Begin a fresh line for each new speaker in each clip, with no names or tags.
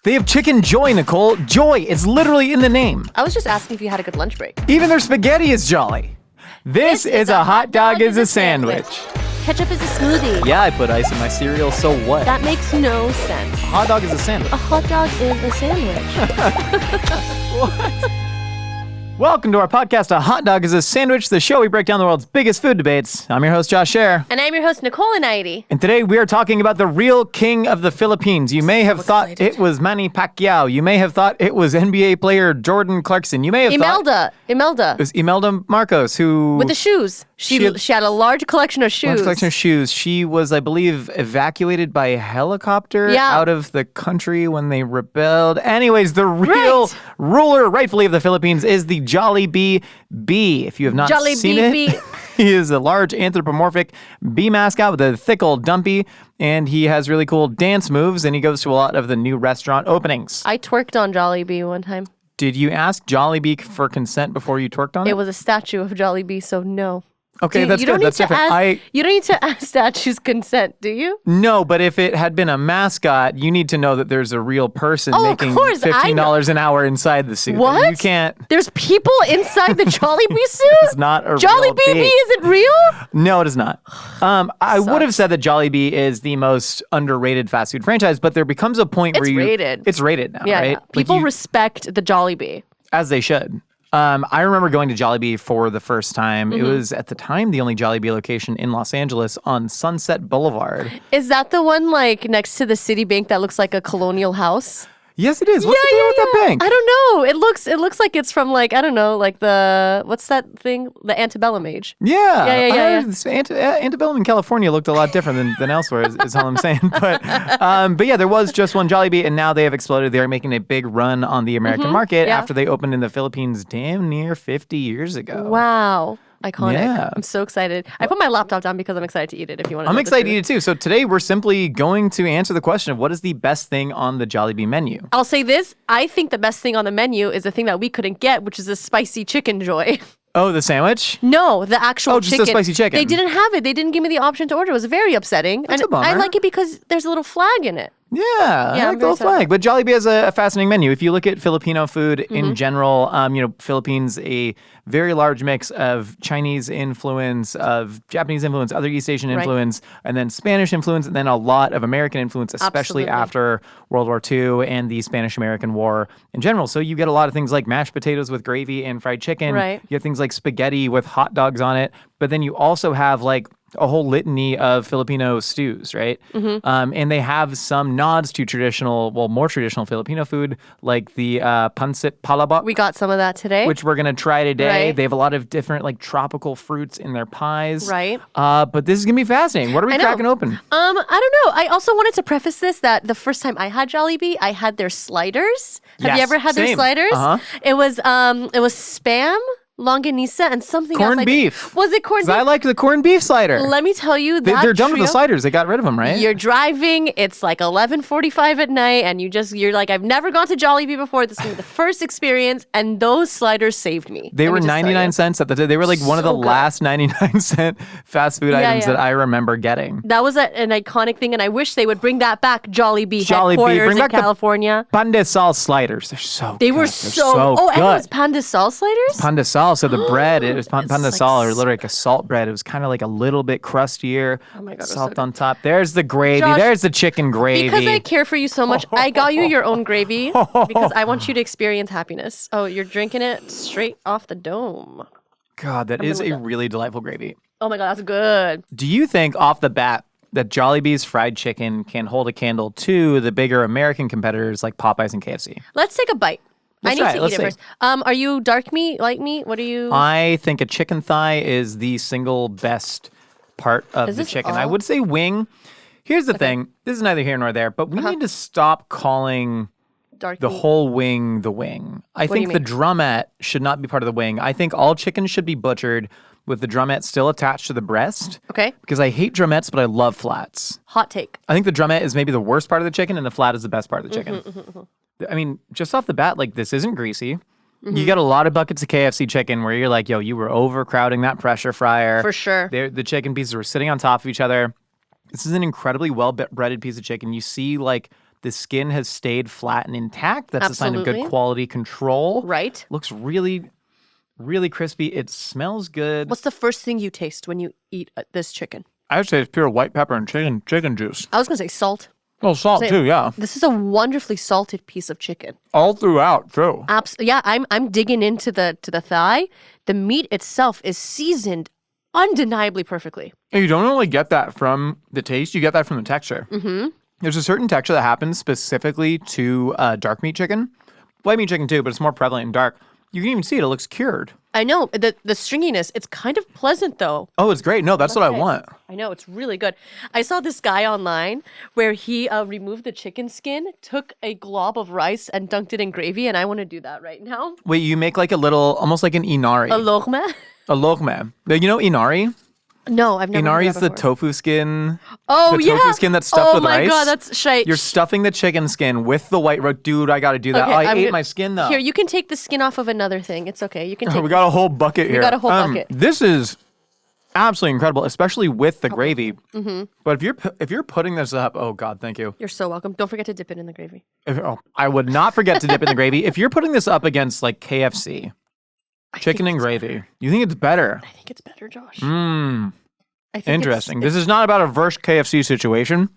They have chicken joy, Nicole. Joy is literally in the name.
I was just asking if you had a good lunch break.
Even their spaghetti is jolly. This is a hot dog is a sandwich.
Ketchup is a smoothie.
Yeah, I put ice in my cereal, so what?
That makes no sense.
A hot dog is a sandwich.
A hot dog is a sandwich.
What? Welcome to our podcast, A Hot Dog is a Sandwich, the show we break down the world's biggest food debates. I'm your host, Josh Scher.
And I'm your host, Nicole.
And today we are talking about the real king of the Philippines. You may have thought it was Manny Pacquiao. You may have thought it was NBA player Jordan Clarkson. You may have thought...
Imelda.
It was Imelda Marcos, who...
With the shoes. She had a large collection of shoes.
She was, I believe, evacuated by helicopter out of the country when they rebelled. Anyways, the real ruler, rightfully, of the Philippines is the Jollibee bee. If you have not seen it, he is a large anthropomorphic bee mascot with a thick old dumpy, and he has really cool dance moves, and he goes to a lot of the new restaurant openings.
I twerked on Jollibee one time.
Did you ask Jollibee for consent before you twerked on it?
It was a statue of Jollibee, so no.
Okay, that's good. That's different.
You don't need to ask statues consent, do you?
No, but if it had been a mascot, you need to know that there's a real person making $15 an hour inside the suit.
What?
You can't.
There's people inside the Jollibee suit?
It's not a
Jollibee
real bee.
Is it real?
No, it is not. I would have said that Jollibee is the most underrated fast food franchise, but there becomes a point where it's rated now, right?
Yeah. People respect the Jollibee.
As they should. I remember going to Jollibee for the first time. Mm-hmm. It was, at the time, the only Jollibee location in Los Angeles on Sunset Boulevard.
Is that the one, like, next to the Citibank that looks like a colonial house?
Yes, it is. What's the deal with that bank?
I don't know. It looks like it's from, like, I don't know, like what's that thing? The antebellum age.
Yeah. Antebellum in California looked a lot different than elsewhere, is all I'm saying. But yeah, there was just one Jollibee, and now they have exploded. They're making a big run on the American market after they opened in the Philippines damn near 50 years ago.
Wow. Iconic.
Yeah.
I'm so excited. I put my laptop down because I'm excited to eat it if you want to
I'm excited to eat it too. So today we're simply going to answer the question of what is the best thing on the Jollibee menu.
I'll say this. I think the best thing on the menu is the thing that we couldn't get, which is a spicy chicken joy.
Oh, the sandwich?
No, the actual chicken.
Oh, just the spicy chicken.
They didn't have it. They didn't give me the option to order. It was very upsetting.
That's a bummer.
I like it because there's a little flag in it.
Yeah, I like the little flag. But Jollibee has a fascinating menu. If you look at Filipino food in general, Philippines, a very large mix of Chinese influence, of Japanese influence, other East Asian influence, and then Spanish influence, and then a lot of American influence, especially after World War II and the Spanish-American War in general. So you get a lot of things like mashed potatoes with gravy and fried chicken.
Right.
You have things like spaghetti with hot dogs on it. But then you also have like a whole litany of Filipino stews, right? Mm-hmm. And they have some nods to more traditional Filipino food, like the Pancit Palabok.
We got some of that today.
Which we're going to try today.
Right.
They have a lot of different like tropical fruits in their pies.
Right.
But this is going to be fascinating. What are we cracking open?
I don't know. I also wanted to preface this that the first time I had Jollibee, I had their sliders. Have you ever had their sliders?
Uh-huh.
It was Spam, longanisa, and something else.
Corned beef.
Was it corned beef?
I like the corned beef slider.
Let me tell you that
they're done with the sliders. They got rid of them, right?
You're driving. It's like 11:45 at night, and you're like, I've never gone to Jollibee before. This is the first experience, and those sliders saved me.
They were 99 cents at the time. They were like one of the last 99-cent fast food items that I remember getting.
That was an iconic thing, and I wish they would bring that back. Jollibee headquarters in California.
Pan de sal sliders. They're so good.
They were so good. And it was pan de sal sliders?
Pan de sal. So the bread, it was pan de sal, or literally like a salt bread. It was kind of like a little bit crustier.
Oh my God,
salt on top. There's the gravy.
Josh,
there's the chicken gravy.
Because I care for you so much, I got you your own gravy because I want you to experience happiness. Oh, you're drinking it straight off the dome.
God, that is a really delightful gravy.
Oh my God, that's good.
Do you think off the bat that Jollibee's fried chicken can hold a candle to the bigger American competitors like Popeyes and KFC?
Let's take a bite.
Let's
I need to eat it first. Are you dark meat, light meat? What are you?
I think a chicken thigh is the single best part of the chicken. I would say wing. Here's the thing. This is neither here nor there, but we need to stop calling the whole wing the wing. I think the drumette should not be part of the wing. I think all chicken should be butchered with the drumette still attached to the breast.
Okay.
Because I hate drumettes, but I love flats.
Hot take.
I think the drumette is maybe the worst part of the chicken, and the flat is the best part of the chicken. I mean, just off the bat, like, this isn't greasy. Mm-hmm. You get a lot of buckets of KFC chicken where you're like, yo, you were overcrowding that pressure fryer.
For sure.
The chicken pieces were sitting on top of each other. This is an incredibly well-breaded piece of chicken. You see, like, The skin has stayed flat and intact. That's a sign of
Absolutely.
good quality control.
Right.
Looks really, really crispy. It smells good.
What's the first thing you taste when you eat this chicken?
I would say it's pure white pepper and chicken juice.
I was going to say salt.
Well, salt too, yeah.
This is a wonderfully salted piece of chicken.
All throughout too.
Yeah, I'm digging into the thigh. The meat itself is seasoned undeniably perfectly.
And you don't only get that from the taste, you get that from the texture. Mm-hmm. There's a certain texture that happens specifically to dark meat chicken. White meat chicken too, but it's more prevalent in dark. You can even see it. It looks cured.
I know. The stringiness, it's kind of pleasant though.
Oh, it's great. No, that's what I want.
I know. It's really good. I saw this guy online where he removed the chicken skin, took a glob of rice and dunked it in gravy, and I want to do that right now.
Wait, you make like a little, almost like an inari.
A lokme?
A lokme. You know inari?
No, I've never
Inari
heard
is
that
the
before.
tofu skin.
Oh,
the
yeah.
tofu skin that's stuffed with rice.
Oh, my God. That's shite.
You're stuffing the chicken skin with the white rice. Dude, I got to do that.
Okay,
I ate my skin, though.
Here, you can take the skin off of another thing. It's okay. You can take
We got a whole bucket here.
got a whole bucket.
This is absolutely incredible, especially with the gravy. Mm-hmm. But if you're putting this up, oh, God, thank you.
You're so welcome. Don't forget to dip it in the gravy.
I would not forget to dip in the gravy. If you're putting this up against, like, KFC, chicken and gravy, you think it's better?
I think it's better, Josh. I think
Interesting. This is not about a verse KFC situation.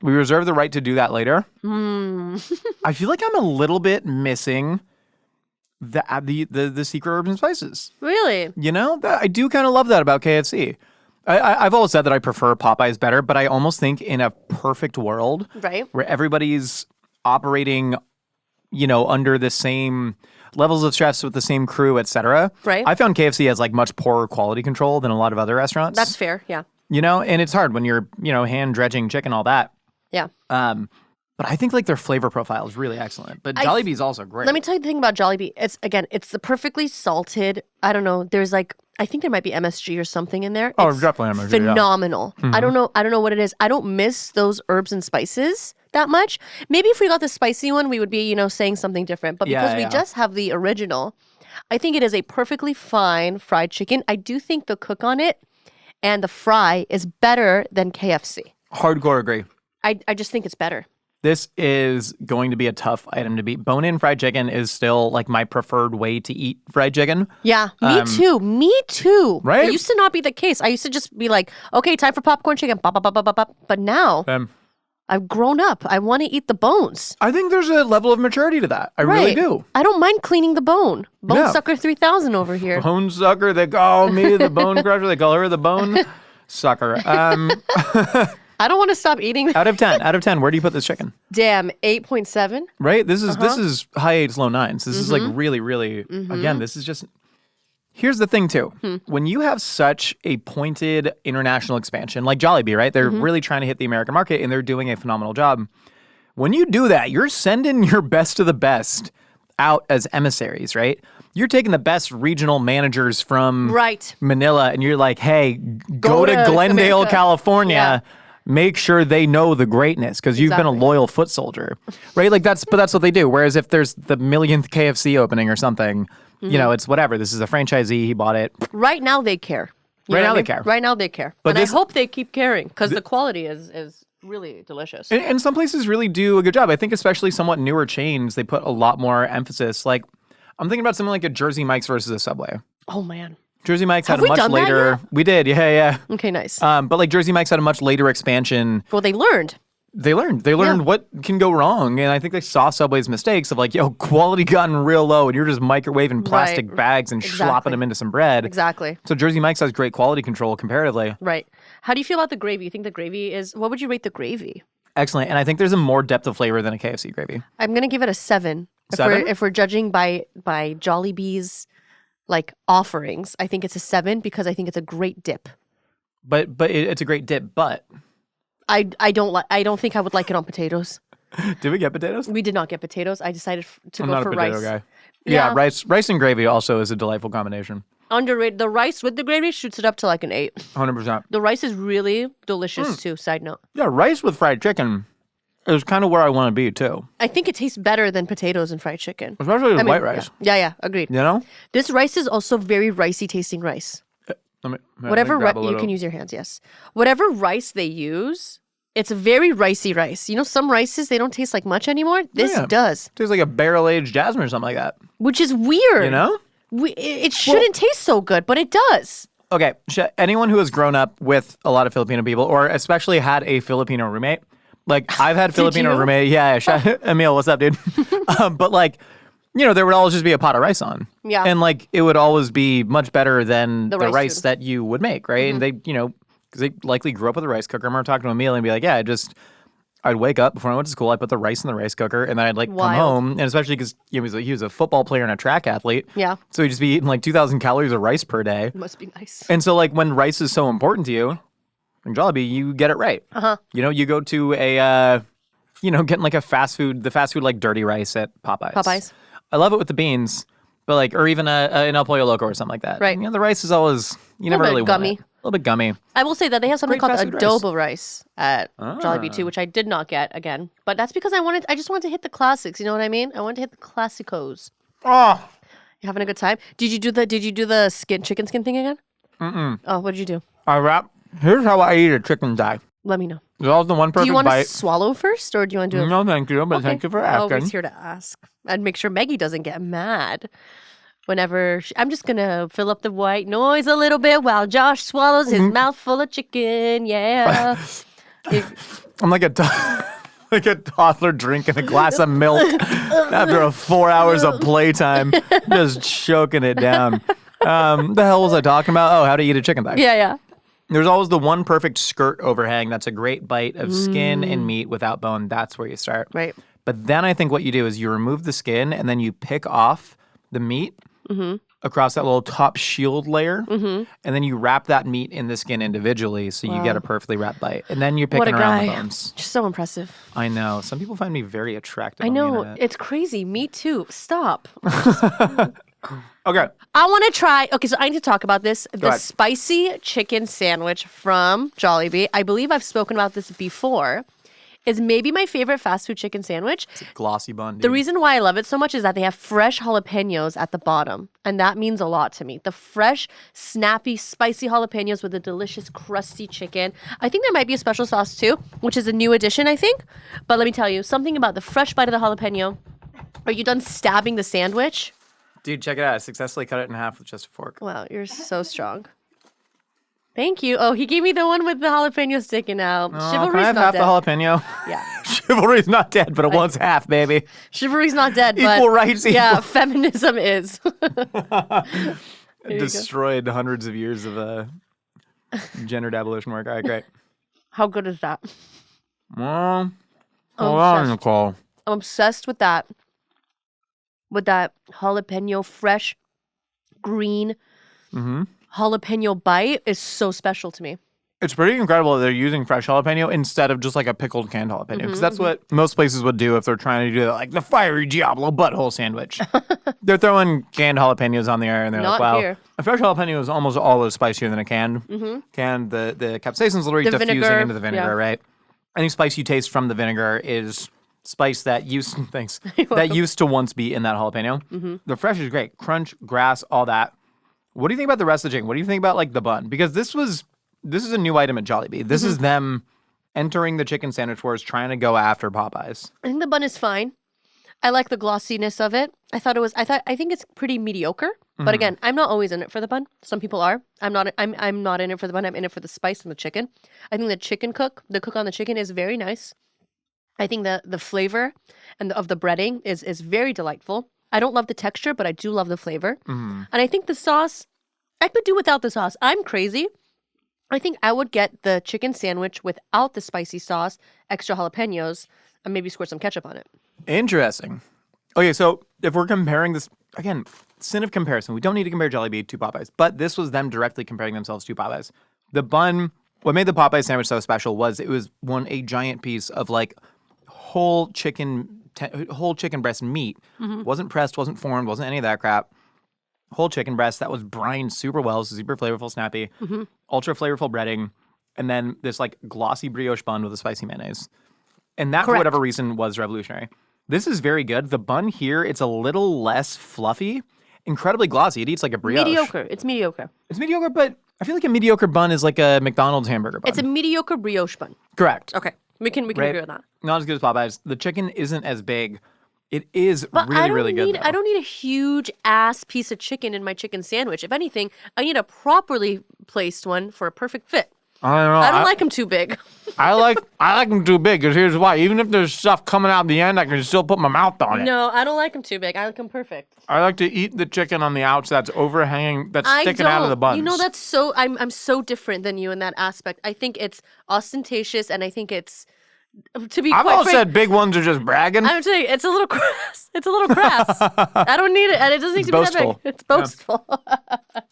We reserve the right to do that later. I feel like I'm a little bit missing the secret herbs and spices.
Really?
You know, I do kind of love that about KFC. I've always said that I prefer Popeyes better, but I almost think in a perfect world,
Right.
where everybody's operating, under the same levels of stress with the same crew, etc.
Right.
I found KFC has like much poorer quality control than a lot of other restaurants.
That's fair. Yeah.
And it's hard when you're, hand dredging chicken, all that.
Yeah.
But I think like their flavor profile is really excellent. But Jollibee is also great.
Let me tell you the thing about Jollibee. It's the perfectly salted. I don't know. There's like, I think there might be MSG or something in there.
Oh,
It's
definitely MSG,
phenomenal.
yeah.
I don't know what it is. I don't miss those herbs and spices that much. Maybe if we got the spicy one, we would be, saying something different. But because we just have the original, I think it is a perfectly fine fried chicken. I do think the cook on it and the fry is better than KFC.
Hardcore agree.
I just think it's better.
This is going to be a tough item to beat. Bone-in fried chicken is still like my preferred way to eat fried chicken.
Yeah, me too. Me too.
Right?
It used to not be the case. I used to just be like, okay, time for popcorn chicken. Bop, bop, bop, bop, bop, bop. But now I've grown up. I want to eat the bones.
I think there's a level of maturity to that. I really do.
I don't mind cleaning the bone. Bone Sucker 3000 over here.
Bone sucker. They call me the bone crusher. They call her the bone sucker.
I don't want to stop eating.
Out of 10, where do you put this chicken?
Damn, 8.7.
Right? This is high 8s, low 9s. This is like really, really, again, this is just, here's the thing too. When you have such a pointed international expansion, like Jollibee, right? They're really trying to hit the American market and they're doing a phenomenal job. When you do that, you're sending your best of the best out as emissaries, right? You're taking the best regional managers from Manila and you're like, hey, go to Glendale, California.
Yeah.
Make sure they know the greatness because you've been a loyal foot soldier, right? Like that's what they do. Whereas if there's the millionth KFC opening or something, it's whatever. This is a franchisee. He bought it.
Right now they care.
Right now they care.
Right now they care.
But
I hope they keep caring because the quality is really delicious.
And some places really do a good job. I think especially somewhat newer chains, they put a lot more emphasis. Like I'm thinking about something like a Jersey Mike's versus a Subway.
Oh man.
Jersey Mike's had
Have
a much later. We did, yeah.
Okay, nice.
But like Jersey Mike's had a much later expansion.
Well, they learned.
They learned what can go wrong, and I think they saw Subway's mistakes of like, quality gotten real low, and you're just microwaving plastic bags and slopping them into some bread.
Exactly.
So Jersey Mike's has great quality control comparatively.
Right. How do you feel about the gravy? You think the gravy is? What would you rate the gravy?
Excellent, and I think there's a more depth of flavor than a KFC gravy.
I'm gonna give it a 7.
7?
If we're judging by Jollibee's like offerings, I think it's a 7 because I think it's a great dip.
But it's a great dip. But
I don't think I would like it on potatoes.
Did we get potatoes?
We did not get potatoes. I decided to
I'm
go
not
for
a potato
rice.
guy.
Yeah.
Rice and gravy also is a delightful combination.
Underrated. The rice with the gravy shoots it up to like an 8.
100%.
The rice is really delicious too. Side note.
Yeah, rice with fried chicken is kind of where I want to be too.
I think it tastes better than potatoes and fried chicken.
Especially with white rice.
Yeah, agreed.
You know?
This rice is also very ricey tasting rice.
Let me
Whatever
grab a
you
little.
can use your hands, yes. Whatever rice they use, It's a very ricey rice. You know, some rices, they don't taste like much anymore. This does.
Tastes like a barrel-aged jasmine or something like that.
Which is weird.
You know?
It shouldn't taste so good, but it does.
Okay, anyone who has grown up with a lot of Filipino people, or especially had a Filipino roommate, like I've had Filipino roommate. Yeah, Emil, what's up, dude? But like, you know, there would always just be a pot of rice on. Yeah. And like, it would always be much better than the rice that you would make, right? And they, you know, because they likely grew up with a rice cooker. I remember talking to Emil and be like, yeah, I'd wake up before I went to school. I put the rice in the rice cooker, and then I'd like come home, and especially because he was a football player and a track athlete. Yeah. So he'd just be eating like 2,000 calories of rice per day.
Must be nice.
And so like when rice is so important to you, in Jollibee, you get it right. You know, you go to getting like the fast food like dirty rice at Popeyes. I love it with the beans, but like, or even an El Pollo Loco or something like that. Right. You know, the rice is always never really
gummy.
Want it. A little bit gummy.
I will say that they have something called adobo rice at Jollibee too, which I did not get again. But that's because I just wanted to hit the classics. You know what I mean? I wanted to hit the classicos. Oh, you having a good time? Did you do the chicken skin thing again? Oh, what did you do?
Here's how I eat a chicken thigh.
Let me know.
There's always the one perfect bite.
Do you want to swallow first, or do you want to do it?
No, thank you. But thank you for asking.
Always here to ask. I'd make sure Maggie doesn't get mad. Whenever I'm just gonna fill up the white noise a little bit while Josh swallows his mouth full of chicken. Yeah,
I'm like a toddler drinking a glass of milk after 4 hours of playtime, just choking it down. The hell was I talking about? Oh, how to eat a chicken thigh.
Yeah.
There's always the one perfect skirt overhang. That's a great bite of skin and meat without bone. That's where you start. Right. But then I think what you do is you remove the skin and then you pick off the meat. Across that little top shield layer, and then you wrap that meat in the skin individually, so you get a perfectly wrapped bite. And then you're picking around the bones.
Just so impressive.
I know. Some people find me very attractive.
I know. It's crazy. Me too. Stop.
Okay.
I want to try. Okay, so I need to talk about this. The spicy chicken sandwich from Jollibee. I believe I've spoken about this before. Is maybe my favorite fast food chicken sandwich.
It's a glossy bun, dude.
The reason why I love it so much is that they have fresh jalapenos at the bottom. And that means a lot to me. The fresh, snappy, spicy jalapenos with a delicious, crusty chicken. I think there might be a special sauce too, which is a new addition, I think. But let me tell you, something about the fresh bite of the jalapeno. Are you done stabbing the sandwich?
Dude, check it out. I successfully cut it in half with just a fork.
Wow, you're so strong. Thank you. Oh, he gave me the one with the jalapeno sticking out.
Oh, Chivalry's can I have not half dead. The jalapeno?
Yeah.
Chivalry's not dead, but it wants half, baby.
Chivalry's not dead, but
equal rights.
Yeah, feminism is.
Destroyed hundreds of years of gendered abolition work. All right, great.
How good is that?
Well, hold on, Nicole.
I'm obsessed with that. With that jalapeno, fresh, green. Jalapeno bite is so special to me.
It's pretty incredible that they're using fresh jalapeno instead of just like a pickled canned jalapeno. Because that's what most places would do if they're trying to do like the fiery Diablo butthole sandwich. They're throwing canned jalapenos on the air and they're like, wow, a fresh jalapeno is almost always spicier than a canned. Canned, the capsaicin's literally diffusing into the vinegar, right? Any spice you taste from the vinegar is spice that used to once be in that jalapeno. The fresh is great. Crunch, grass, all that. What do you think about the rest of the chicken? What do you think about like the bun? Because this is a new item at Jollibee. This is them entering the chicken sandwich wars, trying to go after Popeyes.
I think the bun is fine. I like the glossiness of it. I think it's pretty mediocre. But again, I'm not always in it for the bun. Some people are. I'm not in it for the bun. I'm in it for the spice and the chicken. I think the cook on the chicken is very nice. I think the flavor of the breading is very delightful. I don't love the texture, but I do love the flavor. And I think the sauce, I could do without the sauce. I'm crazy. I think I would get the chicken sandwich without the spicy sauce, extra jalapenos, and maybe squirt some ketchup on it.
Interesting. Okay, so if we're comparing this, again, sin of comparison. We don't need to compare Jollibee to Popeyes, but this was them directly comparing themselves to Popeyes. The bun, what made the Popeyes sandwich so special was it was a giant piece of like whole chicken breast meat. Wasn't pressed, wasn't formed, wasn't any of that crap. Whole chicken breast that was brined super well, super flavorful, snappy, ultra flavorful breading, and then this like glossy brioche bun with a spicy mayonnaise. And that, for whatever reason, was revolutionary. This is very good. The bun here, it's a little less fluffy, incredibly glossy. It eats like a brioche.
It's mediocre.
It's mediocre, but I feel like a mediocre bun is like a McDonald's hamburger bun.
It's a mediocre brioche bun.
Correct.
Okay. We can agree with that.
Not as good as Popeyes. The chicken isn't as big. It is really good, though.
I don't need a huge ass piece of chicken in my chicken sandwich. If anything, I need a properly placed one for a perfect fit.
I don't know.
I don't like them too big.
I like them too big because here's why. Even if there's stuff coming out the end, I can still put my mouth on it.
No, I don't like them too big. I like them perfect.
I like to eat the chicken on the outside that's overhanging, that's sticking out of the buns.
You know, that's so. I'm so different than you in that aspect. I think it's ostentatious, and I think it's. To be
I've
quite
all
frank,
said big ones are just bragging.
I'm telling you, it's a little crass. It's a little crass. I don't need it, and it doesn't need to be that big. It's boastful.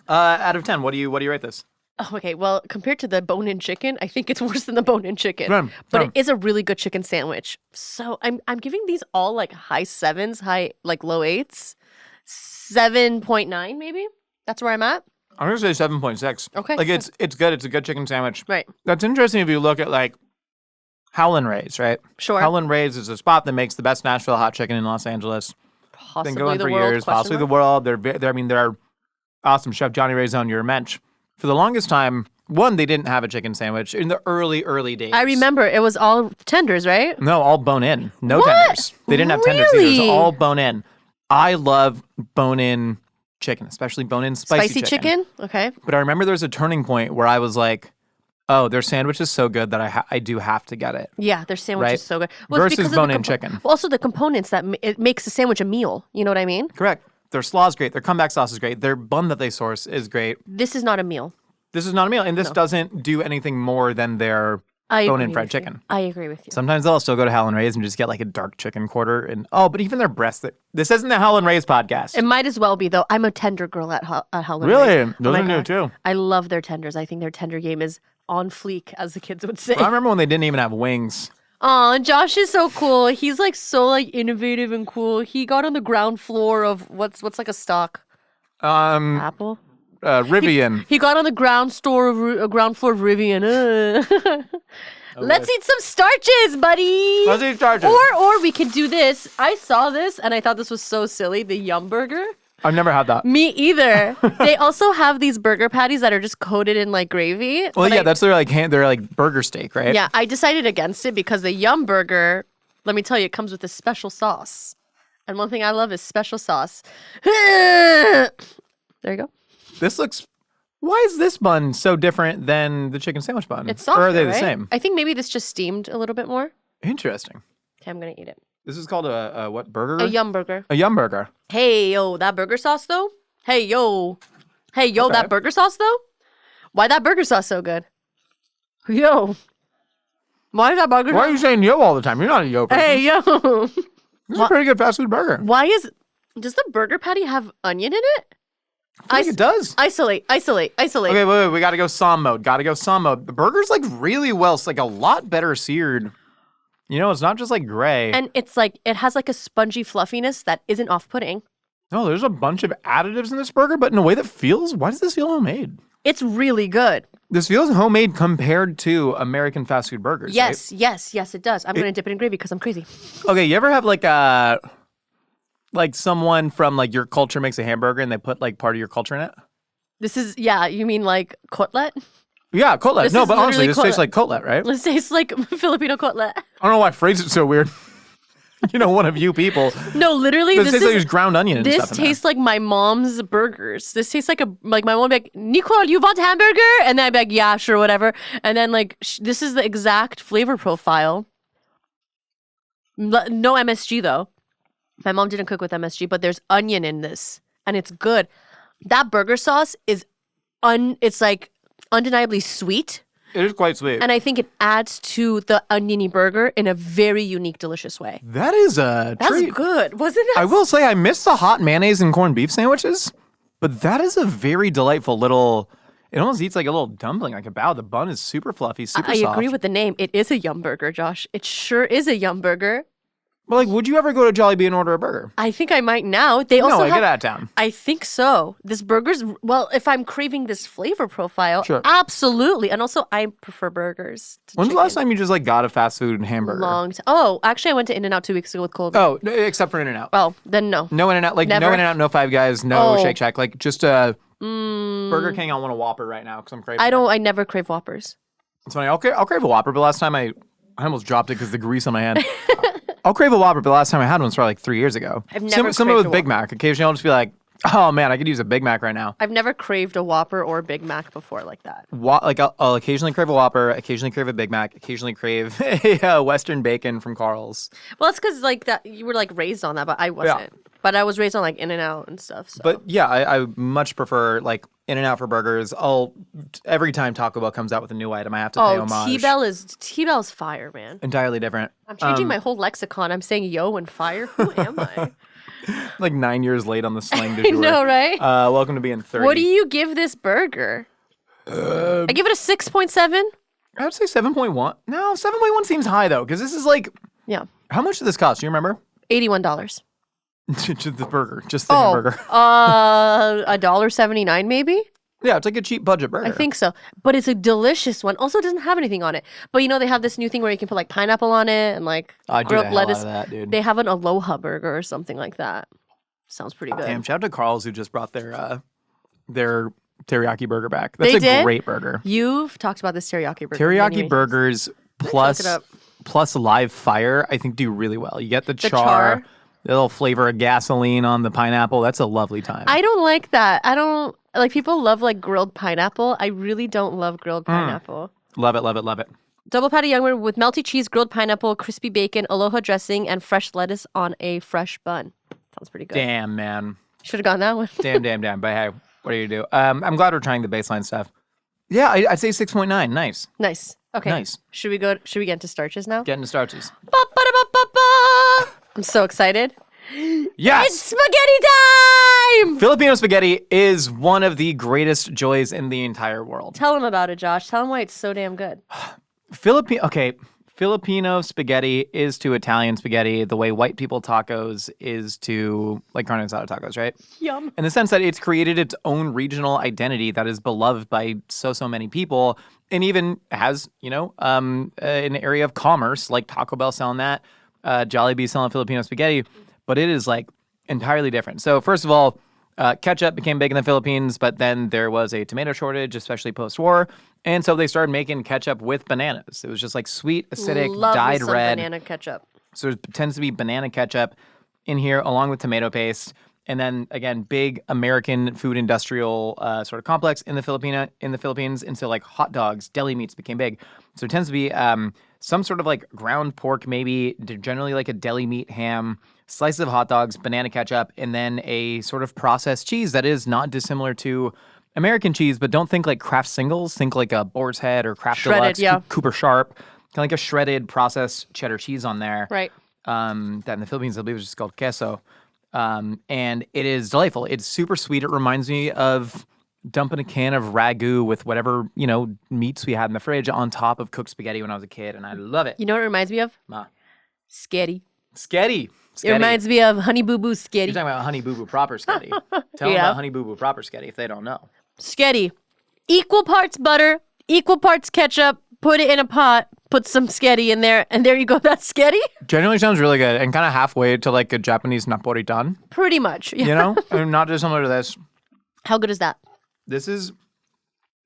Out of 10, what do you rate this?
Oh, okay, well, compared to the bone-in chicken, I think it's worse than the bone-in chicken. But it is a really good chicken sandwich. So I'm giving these all like high 7s, low 8s. 7.9 maybe? That's where I'm at.
I'm gonna say 7.6.
Okay.
Like it's good. It's a good chicken sandwich.
Right.
That's interesting if you look at like Howlin' Ray's, right?
Sure.
Howlin' Ray's is a spot that makes the best Nashville hot chicken in Los Angeles.
Possibly
Been going
the
for
world,
years, possibly the world. They're awesome. Chef Johnny Ray's on your mensch. For the longest time, one, they didn't have a chicken sandwich in the early days.
I remember it was all tenders, right?
No, all bone in. No
What?
tenders. They didn't have tenders either. It was
Really?
all bone in. I love bone in chicken, especially bone in spicy
chicken? Okay.
But I remember there was a turning point where I was like, oh, their sandwich is so good that I do have to get it.
Yeah, their sandwich
Right?
is so good. Well, it's
Versus
because of the
bone-in chicken.
Well, also the components that it makes the sandwich a meal. You know what I mean?
Correct. Their slaw is great. Their comeback sauce is great. Their bun that they source is great.
This is not a meal.
This is not a meal. And this doesn't do anything more than their bone-in fried chicken.
I agree with you.
Sometimes they'll still go to Howlin' Ray's and just get like a dark chicken quarter. But even their breasts. This isn't the Howlin' Ray's podcast.
It might as well be, though. I'm a tender girl at Howlin'
Really?
Ray's.
Those
my
are new
God.
too.
I love their tenders. I think their tender game is on fleek, as the kids would say.
I remember when they didn't even have wings.
Aw, Josh is so cool. He's like so like innovative and cool. He got on the ground floor of what's like a stock apple.
Rivian.
He got on the ground floor of Rivian. Let's eat some starches, buddy.
Let's eat starches.
Or we could do this. I saw this and I thought this was so silly. The Yumburger.
I've never had that.
Me either. They also have these burger patties that are just coated in like gravy.
Well, yeah, that's their like burger steak, right?
Yeah, I decided against it because the Yumburger, let me tell you, it comes with a special sauce. And one thing I love is special sauce. There you go.
Why is this bun so different than the chicken sandwich bun?
It's softer,
Or are they the
right?
same?
I think maybe this just steamed a little bit more.
Interesting.
Okay, I'm going to eat it.
This is called a what burger?
A Yumburger.
A Yumburger.
Hey, yo, that burger sauce, though? Hey, yo, that burger sauce, though? Why that burger sauce so good? Yo. Why is that burger
Why are you saying yo all the time? You're not a yo person.
Hey, yo.
This is a pretty good fast food burger.
Does the burger patty have onion in it?
I think it does.
Isolate.
Okay, wait. We got to go SOM mode. The burger's like really well, like a lot better seared. You know, it's not just like gray.
And it's like, it has like a spongy fluffiness that isn't off-putting.
No, there's a bunch of additives in this burger, but in a way that why does this feel homemade?
It's really good.
This feels homemade compared to American fast food burgers.
Yes,
right?
yes, it does. I'm going to dip it in gravy because I'm crazy.
Okay, you ever have like someone from like your culture makes a hamburger and they put like part of your culture in it?
You mean like cutlet?
Yeah, cutlet.
This is
but honestly,
literally
this tastes like cutlet, right?
This tastes like Filipino cutlet.
I don't know why I phrased it so weird. One of you people.
No, literally,
This tastes like there's ground onion and
this
stuff in
tastes like my mom's burgers. This tastes like my mom would be like, Nicole, you want hamburger? And then I'd be like, yeah, sure, whatever. And then like, this is the exact flavor profile. No MSG though. My mom didn't cook with MSG, but there's onion in this, and it's good. That burger sauce is it's like undeniably sweet.
It is quite sweet.
And I think it adds to the oniony burger in a very unique, delicious way.
That is a treat.
That's good, wasn't it?
I will say I miss the hot mayonnaise and corned beef sandwiches, but that is a very delightful little. It almost eats like a little dumpling, like a bao. The bun is super fluffy, super soft.
I agree with the name. It is a Yumburger, Josh. It sure is a Yumburger.
But like, would you ever go to Jollibee and order a burger?
I think I might now. They also
get out of town.
I think so. This burger's, well, if I'm craving this flavor profile,
Sure.
Absolutely. And also, I prefer burgers to
When's the
chicken.
last time you just like got a fast food hamburger?
Long time. Oh, actually, I went to In-N-Out 2 weeks ago with Colby.
Oh, except for In-N-Out.
Oh, then no.
No In-N-Out, like
Never.
no In-N-Out, no Five Guys, no
Oh.
Shake Shack, like just a Burger King, I want a Whopper right now because I'm craving.
I never crave Whoppers.
It's funny. I'll crave a Whopper, but last time I almost dropped it because the grease on my hand. I'll crave a Whopper, but the last time I had one was probably like 3 years ago.
I've never
Similar with
craved a
Big Mac. Occasionally I'll just be like, oh man, I could use a Big Mac right now.
I've never craved a Whopper or a Big Mac before like that.
I'll occasionally crave a Whopper, occasionally crave a Big Mac, occasionally crave a Western bacon from Carl's.
Well, it's because like that you were like raised on that, but I wasn't. Yeah. But I was raised on like In-N-Out and stuff. So.
But yeah, I much prefer like In-N-Out for burgers. Every time Taco Bell comes out with a new item, I have to pay homage.
T-Bell's fire, man.
Entirely different.
I'm changing my whole lexicon. I'm saying yo and fire. Who am I?
Like 9 years late on the slang du jour.
I know, right?
Welcome to being 30.
What do you give this burger? I give it a 6.7.
I would say 7.1. No, 7.1 seems high though, because this is like.
Yeah.
How much did this cost? Do you remember?
$81.
The burger, just the hamburger.
$1.79 maybe.
Yeah, it's like a cheap budget burger.
I think so, but it's a delicious one. Also, it doesn't have anything on it. But you know, they have this new thing where you can put like pineapple on it and like grilled lettuce.
That, dude.
They have an Aloha burger or something like that. Sounds pretty good.
Damn! Shout out to Carl's who just brought their teriyaki burger back. That's a great burger.
You've talked about this teriyaki burger.
Teriyaki burgers plus live fire, I think do really well. You get the char. A little flavor of gasoline on the pineapple. That's a lovely time.
I don't like that. I don't like people love like grilled pineapple. I really don't love grilled pineapple.
Love it, love it, love it.
Double patty Yumburger with melty cheese, grilled pineapple, crispy bacon, Aloha dressing, and fresh lettuce on a fresh bun. Sounds pretty good.
Damn, man.
Should have gone that one.
Damn. But hey, what do you do? I'm glad we're trying the baseline stuff. Yeah, I'd say 6.9. Nice.
Okay.
Nice.
Should we get into starches now?
Get into starches.
I'm so excited.
Yes!
It's spaghetti time!
Filipino spaghetti is one of the greatest joys in the entire world.
Tell them about it, Josh. Tell them why it's so damn good.
Filipino spaghetti is to Italian spaghetti the way white people tacos is to like carne asada tacos, right?
Yum.
In the sense that it's created its own regional identity that is beloved by so many people and even has, an area of commerce like Taco Bell selling that, Jollibee selling Filipino spaghetti, but it is like entirely different. So first of all, ketchup became big in the Philippines, but then there was a tomato shortage, especially post-war. And so they started making ketchup with bananas. It was just like sweet, acidic, dyed red.
Banana ketchup.
So there tends to be banana ketchup in here along with tomato paste. And then again, big American food industrial sort of complex in the Philippines. And so like hot dogs, deli meats became big. So it tends to be some sort of like ground pork, maybe generally like a deli meat ham, slices of hot dogs, banana ketchup, and then a sort of processed cheese that is not dissimilar to American cheese, but don't think like Kraft singles. Think like a Boar's Head or Kraft
shredded,
Deluxe, Cooper Sharp. Kind of like a shredded processed cheddar cheese on there.
Right.
That in the Philippines, I believe, is just called queso. And it is delightful. It's super sweet. It reminds me of dumping a can of ragu with whatever, meats we had in the fridge on top of cooked spaghetti when I was a kid, and I love it.
You know what it reminds me of? Sketty. It reminds me of Honey Boo Boo Sketty.
You're talking about Honey Boo Boo Proper Sketty. Tell them about Honey Boo Boo Proper Sketty if they don't know.
Sketty. Equal parts butter, equal parts ketchup, put it in a pot, put some sketty in there, and there you go. That's sketty.
Generally sounds really good and kind of halfway to like a Japanese napolitan.
Pretty much. Yeah.
Not dissimilar to this.
How good is that?
This is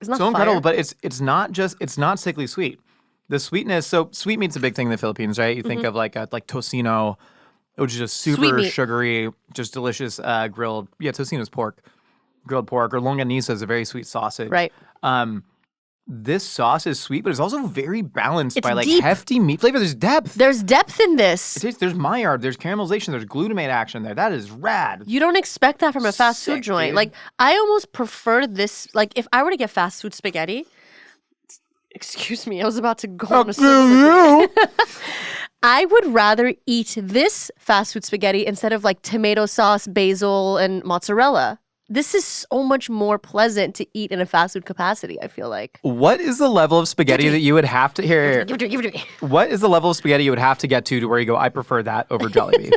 so
fire. Incredible, but it's not sickly sweet. The sweetness, so sweet meat's a big thing in the Philippines, right? You think of like tocino, which is just super sugary, just delicious grilled. Yeah, tocino's grilled pork, or longaniza is a very sweet sausage.
Right.
This sauce is sweet, but it's also very balanced by like
deep.
hefty meat flavor. There's depth.
There's depth in this.
There's Maillard, there's caramelization, there's glutamate action there. That is rad.
You don't expect that from a fast food joint.
Dude.
Like, I almost prefer this. Like, if I were to get fast food spaghetti, excuse me, I was about to go on a soliloquy. I would rather eat this fast food spaghetti instead of like tomato sauce, basil, and mozzarella. This is so much more pleasant to eat in a fast food capacity, I feel like.
What is the level of spaghetti that you would have to hear? What is the level of spaghetti you would have to get to where you go, I prefer that over Jollibee?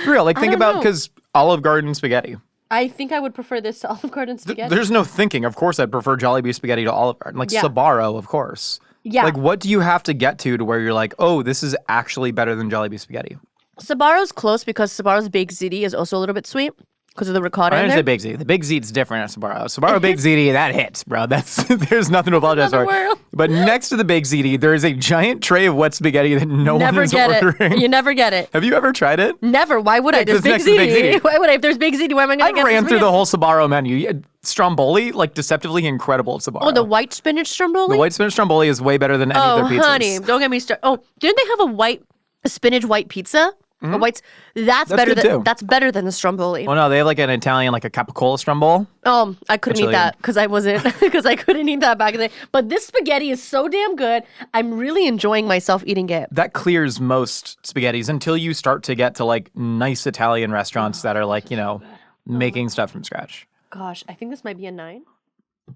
For real, like think about, because Olive Garden spaghetti.
I think I would prefer this to Olive Garden spaghetti.
There's no thinking. Of course I'd prefer Jollibee spaghetti to Olive Garden. Like Sbarro, of course.
Yeah.
Like what do you have to get to where you're like, oh, this is actually better than Jollibee spaghetti?
Sbarro's close because Sbarro's baked ziti is also a little bit sweet. Because of the ricotta
I
in
understand
there?
Big Z. The Big Z's different at Sbarro. Sbarro Big ZD, that hits, bro. There's nothing to apologize for.
world.
But next to the Big ZD, there is a giant tray of wet spaghetti that no one
Never
is
get
ordering.
it. You never get it.
Have you ever tried it?
Never. Why would I? There's
'cause
Big
next to Big
ziti.
ziti.
Why would I? If there's Big ziti, why am I going
I
to get
ran
the
through the
spaghetti?
whole Sbarro menu. Stromboli, like deceptively incredible at Sbarro.
Oh, the white spinach stromboli?
The white spinach stromboli is way better than any of their pizzas.
honey, don't get me started. Oh, didn't they have a spinach white pizza? A white. That's better
good
than
too.
that's better than the stromboli.
Well, no, they have like an Italian, like a capicola stromboli.
I couldn't eat
really
that because I wasn't because I couldn't eat that back in the day. But this spaghetti is so damn good. I'm really enjoying myself eating it.
That clears most spaghettis until you start to get to like nice Italian restaurants that are like, making stuff from scratch.
Gosh, I think this might be a 9.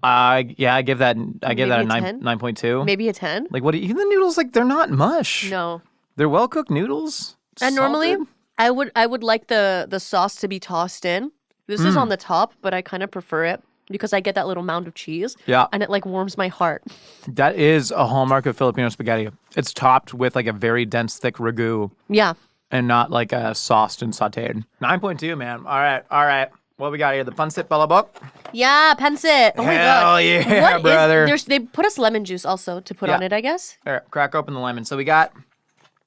I give that a
Maybe a 10?
9.2.
Maybe a 10.
Like even the noodles, like they're not mush.
No.
They're well cooked noodles.
And normally, I would like the sauce to be tossed in. This is on the top, but I kind of prefer it because I get that little mound of cheese.
Yeah.
And it like warms my heart.
That is a hallmark of Filipino spaghetti. It's topped with like a very dense, thick ragu
Yeah.
and not like sauced and sauteed. 9.2, man. All right. What we got here? The Pancit Palabok.
Yeah, Pancit. Oh my
Hell
god.
yeah,
What is-
brother.
they put us lemon juice also to put
Yeah.
on it, I guess.
All right, crack open the lemon. So we got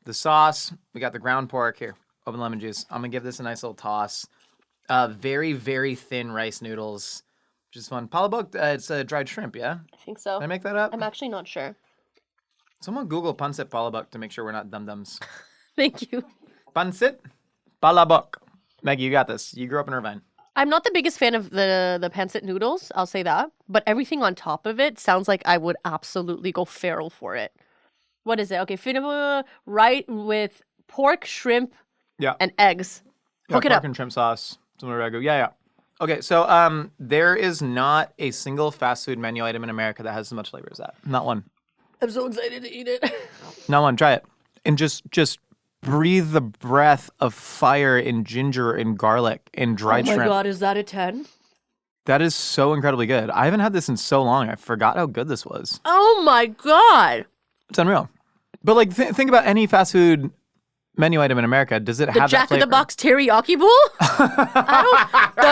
the sauce. We got the ground pork here. Open lemon juice. I'm gonna give this a nice little toss. Very, very thin rice noodles, which is fun. Palabok, it's dried shrimp, yeah?
I think so.
Did I make that up?
I'm actually not sure.
Someone Google Pancit Palabok to make sure we're not dum-dums.
Thank you.
Pancit Palabok. Maggie, you got this. You grew up in Irvine.
I'm not the biggest fan of the pancit noodles, I'll say that. But everything on top of it sounds like I would absolutely go feral for it. What is it? Okay, right with pork, shrimp,
Yeah.
and eggs. Hook it
pork
up.
and shrimp sauce. Some ragu. Yeah. Okay, so there is not a single fast food menu item in America that has as much flavor as that. Not one.
I'm so excited to eat it.
Not one. Try it. And just breathe the breath of fire and ginger and garlic and dried
Oh my
shrimp.
god, is that a 10?
That is so incredibly good. I haven't had this in so long. I forgot how good this was.
Oh my god.
It's unreal. But like, think about any fast food menu item in America. Does it
The
have that
Jack in
flavor?
the Box teriyaki bowl?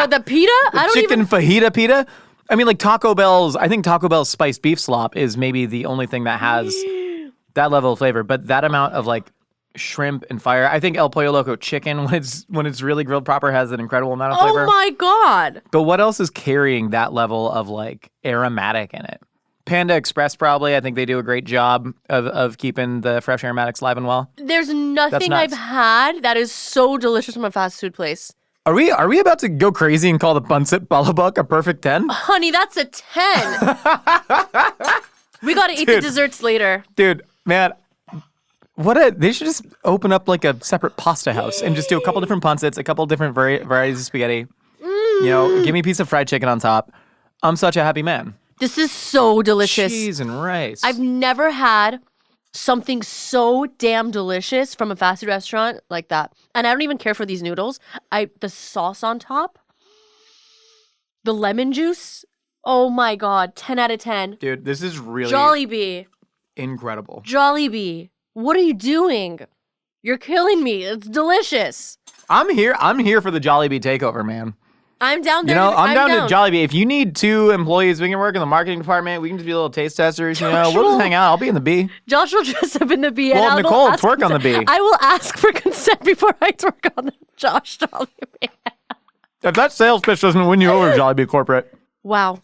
The pita? I don't
Chicken
even.
fajita pita? I mean, like I think Taco Bell's spiced beef slop is maybe the only thing that has that level of flavor. But that amount of like shrimp and fire. I think El Pollo Loco chicken, when it's really grilled proper, has an incredible amount of flavor.
Oh my god.
But what else is carrying that level of like aromatic in it? Panda Express probably. I think they do a great job of keeping the fresh aromatics alive and well.
There's nothing
nuts.
I've had that is so delicious from a fast food place.
Are we about to go crazy and call the Pancit Palabok a perfect 10?
Honey, that's a 10. We gotta eat the desserts later.
Dude, man, they should just open up like a separate pasta house and just do a couple different pancits, a couple different varieties of spaghetti. Give me a piece of fried chicken on top. I'm such a happy man.
This is so delicious.
Cheese and rice.
I've never had something so damn delicious from a fast food restaurant like that. And I don't even care for these noodles. The sauce on top, the lemon juice. Oh my god, 10 out of 10.
Dude, this is really
Jollibee.
incredible.
Jollibee. What are you doing? You're killing me. It's delicious.
I'm here for the Jollibee takeover, man.
I'm down there.
I'm down to Jollibee. If you need 2 employees, we can work in the marketing department. We can just be little taste testers, We'll just hang out. I'll be in the B.
Josh will dress up in the B.
Well,
and
Nicole,
ask
twerk on the
consent.
B.
I will ask for consent before I twerk on the Josh Jollibee.
If that sales pitch doesn't win you over, Jollibee corporate,
Wow.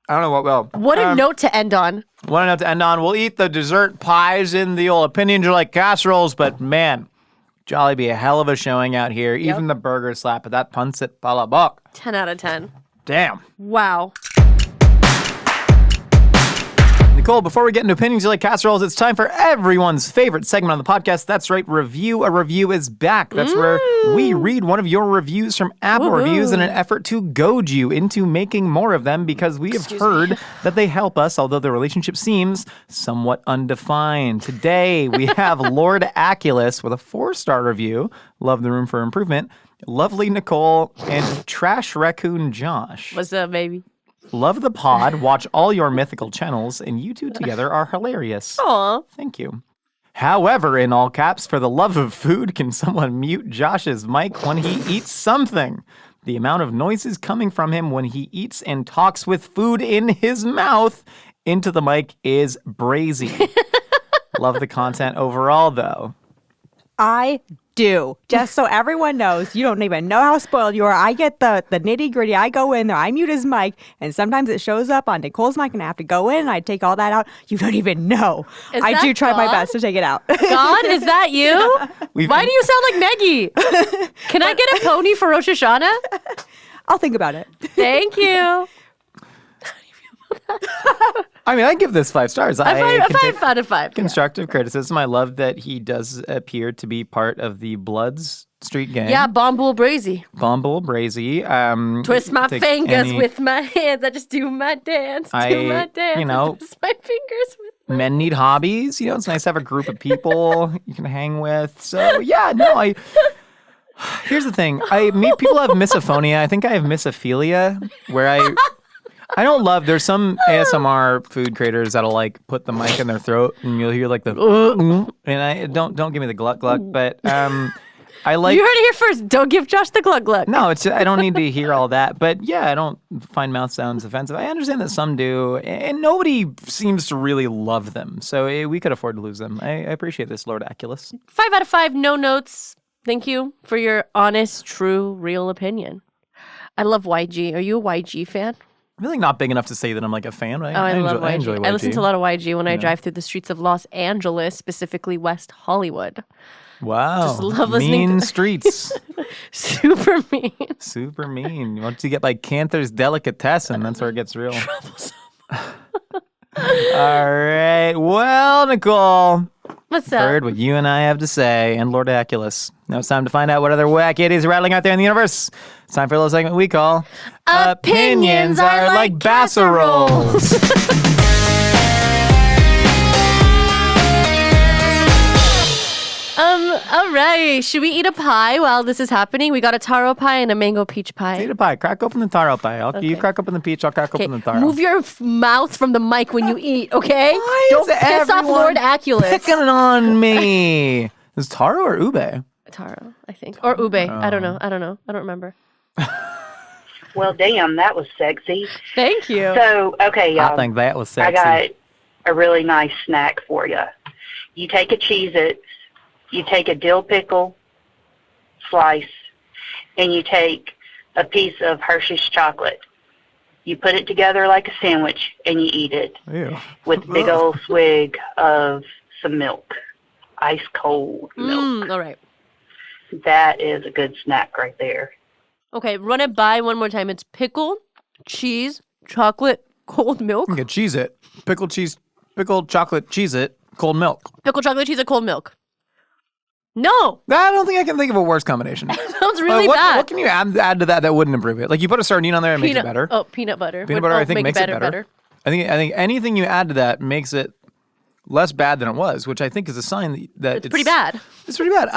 I don't know what will.
What a note to end on.
What a note to end on. We'll eat the dessert pies in the old opinions are like casseroles, but man, Jollibee, a hell of a showing out here. Even the burger slap at that Pancit Palabok.
10 out of 10.
Damn.
Wow.
Nicole, before we get into opinions you like casseroles, it's time for everyone's favorite segment on the podcast. That's right, Review. A Review is back. That's where we read one of your reviews from Apple Reviews in an effort to goad you into making more of them because we have heard that they help us, although the relationship seems somewhat undefined. Today, we have Lord Aculus with a 4-star review. Love the room for improvement. Lovely Nicole and Trash Raccoon Josh.
What's up, baby?
Love the pod, watch all your mythical channels, and you two together are hilarious.
Aw.
Thank you. However, in all caps, for the love of food, can someone mute Josh's mic when he eats something? The amount of noises coming from him when he eats and talks with food in his mouth into the mic is brazy. Love the content overall, though.
I do. Just so everyone knows, you don't even know how spoiled you are. I get the nitty gritty. I go in there, I mute his mic, and sometimes it shows up on Nicole's mic, and I have to go in and I take all that out. You don't even know. I do try my best to take it out.
God, is that you? Why do you sound like Maggie? Can I get a pony for Rosh Hashanah?
I'll think about it.
Thank you.
I mean, I give this 5 stars.
A 5 out of 5.
Constructive criticism. I love that he does appear to be part of the Bloods street gang.
Yeah, Bombul Brazy.
Bombul Brazy.
Twist my fingers with my hands. I just do my dance.
You know,
twist my fingers with my
men need hobbies. You know, it's nice to have a group of people you can hang with. So, yeah, no, here's the thing. People have misophonia. I think I have misophilia, where I don't love. There's some ASMR food creators that'll like put the mic in their throat and you'll hear like the and I don't give me the gluck gluck, but I like.
You heard it here first. Don't give Josh the gluck gluck.
No, I don't need to hear all that. But yeah, I don't find mouth sounds offensive. I understand that some do, and nobody seems to really love them. So we could afford to lose them. I appreciate this, Lord Aculus.
5 out of 5. No notes. Thank you for your honest, true, real opinion. I love YG. Are you a YG fan?
I'm really not big enough to say that I'm like a fan. Right?
I love YG.
I enjoy YG.
I listen to a lot of YG when I drive through the streets of Los Angeles, specifically West Hollywood.
Wow.
Just love listening
mean
to
streets.
Super mean.
Super mean. Once you get by Cantor's Delicatessen, that's where it gets real. All right. Well, Nicole.
What's up?
Heard what you and I have to say, and Lord Aculus. Now it's time to find out what other wack idiots are rattling out there in the universe. It's time for a little segment we call
Opinions Are Like Casseroles. All right. Should we eat a pie while this is happening? We got a taro pie and a mango peach pie.
Eat a pie. Crack open the taro pie. You crack open the peach, I'll crack open the taro.
Move your mouth from the mic when you eat, okay?
Why
Don't
is
piss off Lord Aculus.
Picking on me. Is taro or ube?
Taro, I think. Or ube. I don't know. I don't remember.
Well, damn, that was sexy.
Thank you.
So, okay, y'all.
I think that was sexy.
I got a really nice snack for you. You take a Cheez-It, you take a dill pickle slice, and you take a piece of Hershey's chocolate. You put it together like a sandwich, and you eat it with a big old swig of some milk, ice cold milk.
All right.
That is a good snack right there.
Okay, run it by one more time. It's pickle, cheese, chocolate, cold milk.
You can Cheez-It. Pickle cheese, pickled chocolate, Cheez-It, cold milk.
Pickle, chocolate, cheese, and cold milk. No.
I don't think I can think of a worse combination.
Sounds really bad.
What can you add to that wouldn't improve it? Like you put a sardine on there and makes it better.
Oh, peanut butter.
Peanut butter, I think, makes it better. I think anything you add to that makes it less bad than it was, which I think is a sign that
it's pretty bad.
It's pretty bad.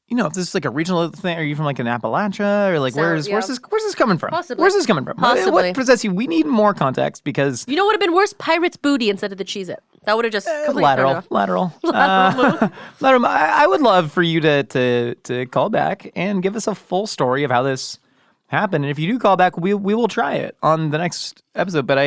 If this is like a regional thing, are you from like an Appalachia or like where's this coming from?
Possibly.
Where's this coming from?
Possibly.
What possesses you? We need more context because
you know what would have been worse? Pirate's booty instead of the Cheez-It. That would have just
lateral. I would love for you to call back and give us a full story of how this happened. And if you do call back, we will try it on the next episode. But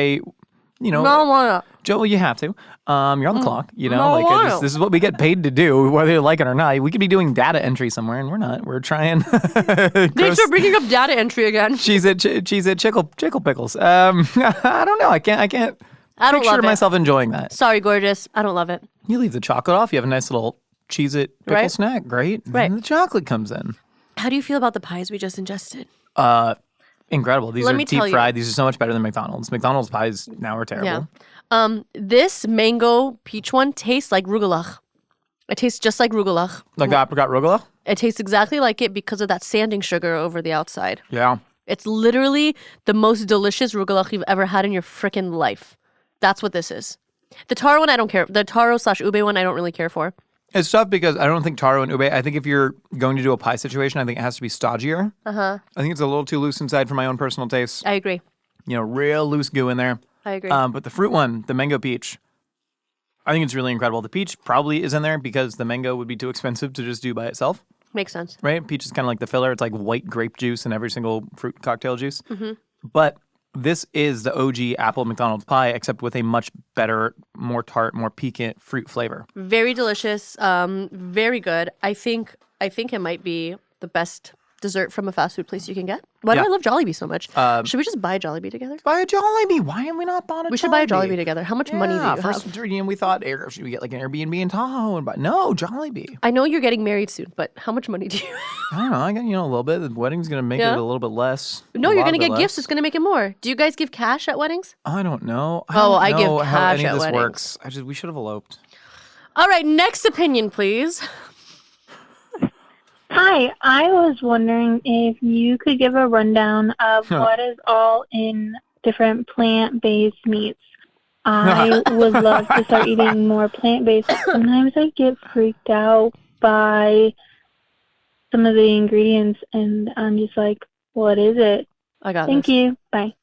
Joe, you have to. You're on the clock. This is what we get paid to do, whether you like it or not. We could be doing data entry somewhere, and we're not. We're trying.
Thanks for bringing up data entry again.
Cheese at Chickle Pickles. I don't know. I can't.
I don't
picture myself enjoying that.
Sorry, gorgeous. I don't love it.
You leave the chocolate off. You have a nice little Cheez-It pickle snack. Great.
Right.
And the chocolate comes in.
How do you feel about the pies we just ingested?
Incredible. These are deep fried. These are so much better than McDonald's. McDonald's pies now are terrible.
Yeah. This mango peach one tastes like rugelach. It tastes just like rugelach.
Like the apricot rugelach?
It tastes exactly like it because of that sanding sugar over the outside.
Yeah.
It's literally the most delicious rugelach you've ever had in your freaking life. That's what this is. The taro one, I don't care. The taro/ube one, I don't really care for.
It's tough because I don't think taro and ube, I think if you're going to do a pie situation, I think it has to be stodgier. I think it's a little too loose inside for my own personal taste.
I agree.
Real loose goo in there.
I agree.
But the fruit one, the mango peach, I think it's really incredible. The peach probably is in there because the mango would be too expensive to just do by itself.
Makes sense.
Right? Peach is kind of like the filler. It's like white grape juice in every single fruit cocktail juice.
Mm-hmm.
But this is the OG apple McDonald's pie, except with a much better, more tart, more piquant fruit flavor.
Very delicious. Very good. I think it might be the best dessert from a fast food place you can get. Why do I love Jollibee so much? Should we just buy a Jollibee together?
Buy a Jollibee. Why have we not bought a Jollibee?
We should buy a Jollibee together. How much money do you
first,
have?
We thought, should we get like an Airbnb in Tahoe? And no, Jollibee.
I know you're getting married soon, but how much money do you have?
I don't know. I got, a little bit. The wedding's going to make it a little bit less.
No, you're going to get gifts. It's going to make it more. Do you guys give cash at weddings?
I don't know.
I give cash
how any
at
of this
weddings.
works. We should have eloped.
All right, next opinion, please.
Hi, I was wondering if you could give a rundown of what is all in different plant-based meats. I would love to start eating more plant-based. Sometimes I get freaked out by some of the ingredients, and I'm just like, what is it?
I got
Thank you. Bye.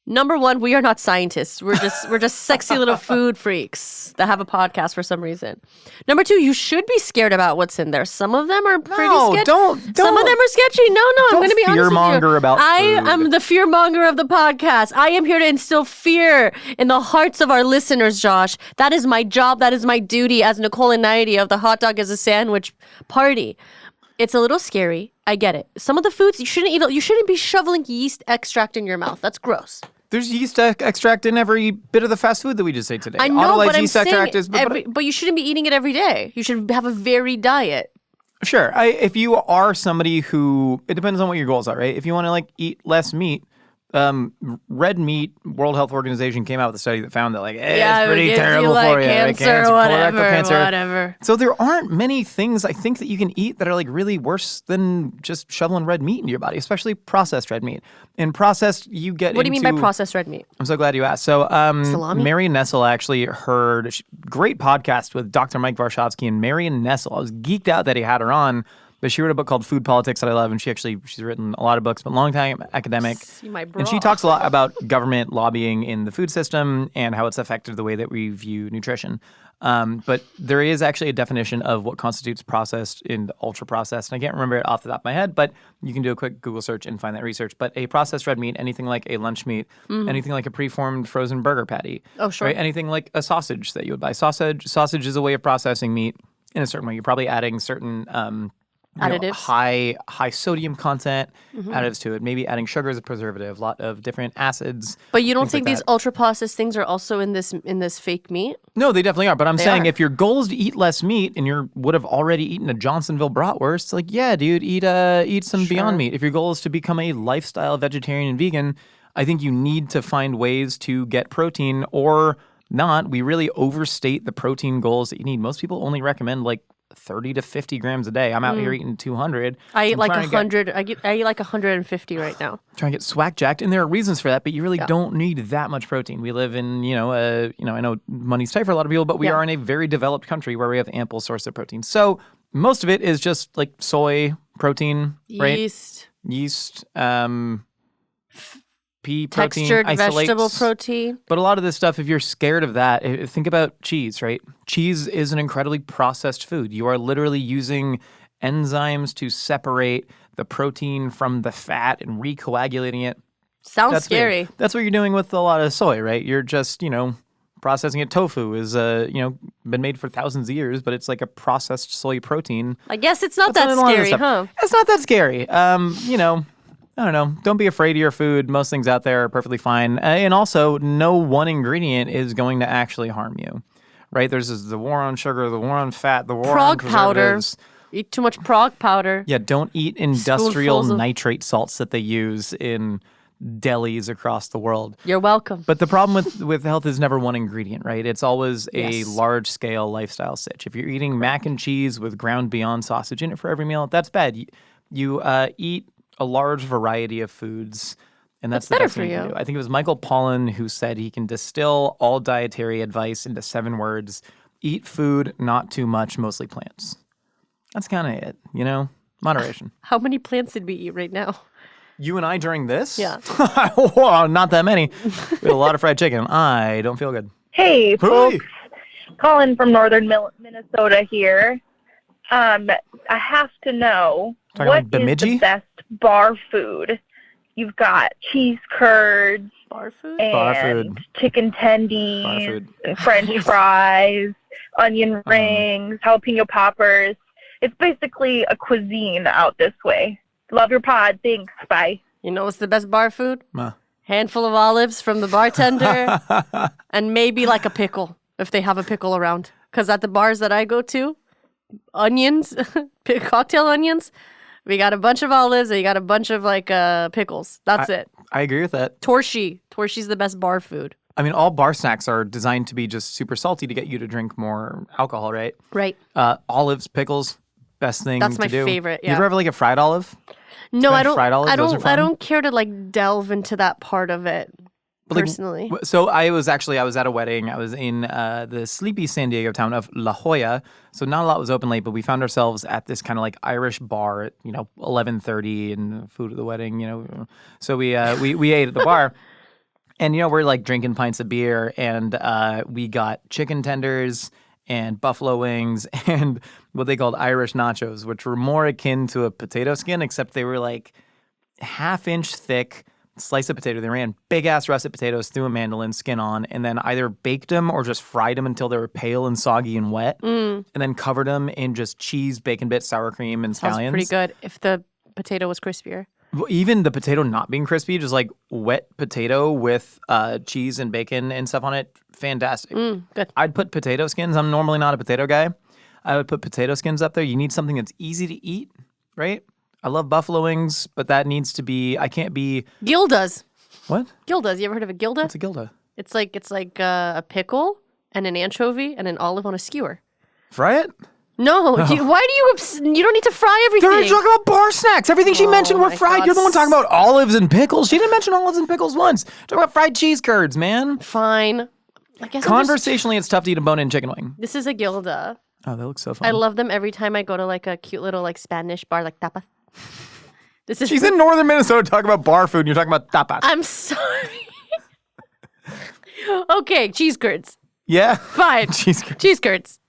Number one, we are not scientists. We're just sexy little food freaks that have a podcast for some reason. Number two, you should be scared about what's in there. Some of them are pretty sketchy.
Don't.
Some of them are sketchy. No, I'm going to be honest with you.
Fearmonger about food.
I am the fearmonger of the podcast. I am here to instill fear in the hearts of our listeners, Josh. That is my job. That is my duty as Nicole and Naidi of the Hot Dog as a Sandwich party. It's a little scary. I get it. Some of the foods you shouldn't eat. You shouldn't be shoveling yeast extract in your mouth. That's gross.
There's yeast extract in every bit of the fast food that we just ate today.
I know, but I'm
yeast
saying,
extract is,
but you shouldn't be eating it every day. You should have a varied diet.
Sure. If you are somebody who, it depends on what your goals are, right? If you want to eat less meat, red meat, World Health Organization came out with a study that found that it's pretty terrible for you.
Cancer,
colorectal cancer.
Whatever.
So there aren't many things I think that you can eat that are really worse than just shoveling red meat into your body, especially processed red meat. In processed, you get
What do you mean by processed red meat?
I'm so glad you asked. So
Salami?
Marion Nessel actually heard great podcast with Dr. Mike Varshavsky and Marion Nessel. I was geeked out that he had her on. But she wrote a book called Food Politics that I love, and she's written a lot of books, but long-time academic. And she talks a lot about government lobbying in the food system and how it's affected the way that we view nutrition. But there is actually a definition of what constitutes processed and ultra-processed, and I can't remember it off the top of my head, but you can do a quick Google search and find that research. But a processed red meat, anything like a lunch meat, anything like a preformed frozen burger patty.
Oh, sure.
Right? Anything like a sausage that you would buy. Sausage is a way of processing meat in a certain way. You're probably adding certain
additives,
high sodium content additives to it. Maybe adding sugar as a preservative, a lot of different acids.
But you don't think these ultra processed things are also in this fake meat?
No, they definitely are. But I'm saying if your goal is to eat less meat and you would have already eaten a Johnsonville bratwurst, yeah, dude, eat some Beyond Meat. If your goal is to become a lifestyle vegetarian and vegan, I think you need to find ways to get protein or not. We really overstate the protein goals that you need. Most people only recommend 30 to 50 grams a day. I'm out here eating 200.
I eat 100. I eat 150 right now.
Trying to get swag jacked, and there are reasons for that, but you really don't need that much protein. We live in, I know money's tight for a lot of people, but we are in a very developed country where we have ample source of protein. So most of it is just soy protein, right? Yeast, pea protein,
textured
isolates.
Vegetable protein.
But a lot of this stuff, if you're scared of that, think about cheese, right? Cheese is an incredibly processed food. You are literally using enzymes to separate the protein from the fat and recoagulating it.
Sounds scary.
That's what you're doing with a lot of soy, right? You're just, processing it. Tofu is, been made for thousands of years, but it's like a processed soy protein.
I guess it's not that scary, huh?
It's not that scary. I don't know. Don't be afraid of your food. Most things out there are perfectly fine. And also, no one ingredient is going to actually harm you, right? There's the war on sugar, the war on fat, the war on preservatives.
Eat too much prog powder.
Yeah, don't eat industrial nitrate salts that they use in delis across the world.
You're welcome.
But the problem with health is never one ingredient, right? It's always a large-scale lifestyle sitch. If you're eating mac and cheese with ground Beyond sausage in it for every meal, that's bad. You eat a large variety of foods, and that's the
better
best
for
thing
you.
to do. I think it was Michael Pollan who said he can distill all dietary advice into 7 words: eat food, not too much, mostly plants. That's kind of it, moderation.
How many plants did we eat right now?
You and I during this?
Yeah.
Whoa, not that many. We had a lot of fried chicken. I don't feel good.
Hey, folks. Calling from northern Minnesota here.
I have to know
Talking
what
like
is
Bemidji?
the best bar food. You've got cheese curds
Bar food?
Bar
and
food.
chicken
Bar
tendies,
food.
and French fries, onion rings, jalapeno poppers. It's basically a cuisine out this way. Love your pod. Thanks. Bye.
You know what's the best bar food?
Huh.
Handful of olives from the bartender and maybe like a pickle if they have a pickle around. Because at the bars that I go to, onions, cocktail onions, we got a bunch of olives and you got a bunch of like pickles. That's it.
I agree with that.
Torshi's the best bar food.
I mean, all bar snacks are designed to be just super salty to get you to drink more alcohol, right?
Right.
Olives, pickles, best thing
That's
to
my
do.
favorite,
You
yeah.
ever have like a fried olive?
No, I
French
don't.
fried olives, those are
I
fun.
don't care to like delve into that part of it
But, like,
personally.
So I was at a wedding. I was in the sleepy San Diego town of La Jolla. So not a lot was open late, but we found ourselves at this kind of like Irish bar at 11:30 and food at the wedding. So we ate at the bar. And, we're like drinking pints of beer and we got chicken tenders and buffalo wings and what they called Irish nachos, which were more akin to a potato skin, except they were like half-inch thick slice of potato. They ran big-ass russet potatoes through a mandolin, skin on, and then either baked them or just fried them until they were pale and soggy and wet, and then covered them in just cheese, bacon bits, sour cream, and
Sounds
scallions.
pretty good if the potato was crispier.
Well, even the potato not being crispy, just like wet potato with cheese and bacon and stuff on it, fantastic.
Good.
I'd put potato skins. I'm normally not a potato guy. I would put potato skins up there. You need something that's easy to eat, right? I love buffalo wings, but that needs to be. I can't be.
Gildas.
What?
Gildas. You ever heard of a gilda?
What's a gilda?
It's like a pickle and an anchovy and an olive on a skewer.
Fry it?
No. Why do you? You don't need to fry everything.
They're talking about bar snacks. Everything she mentioned were
my
fried.
God.
You're the one talking about olives and pickles. She didn't mention olives and pickles once. Talking about fried cheese curds, man.
Fine. I guess
Conversationally, it's tough to eat a bone-in chicken wing.
This is a gilda.
Oh, that looks so fun.
I love them every time I go to like a cute little like Spanish bar like tapas. This is.
She's in northern Minnesota talking about bar food, and you're talking about tapas.
I'm sorry. Okay, cheese curds.
Yeah.
Fine.
Cheese curds.
Cheese curds.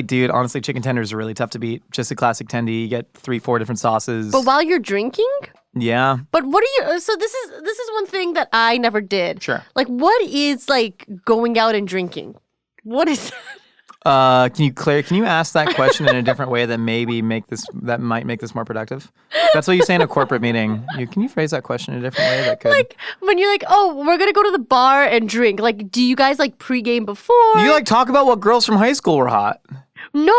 Dude, honestly, chicken tenders are really tough to beat. Just a classic tendy. You get 3-4 different sauces.
But while you're drinking?
Yeah.
But what are you? So this is one thing that I never did.
Sure.
Like, what is like going out and drinking? What is?
Can you ask that question in a different way that might make this more productive? That's what you say in a corporate meeting. Can you phrase that question in a different way that could?
Like when you're like, oh, we're gonna go to the bar and drink. Like, do you guys like pregame before?
You like talk about what girls from high school were hot.
No,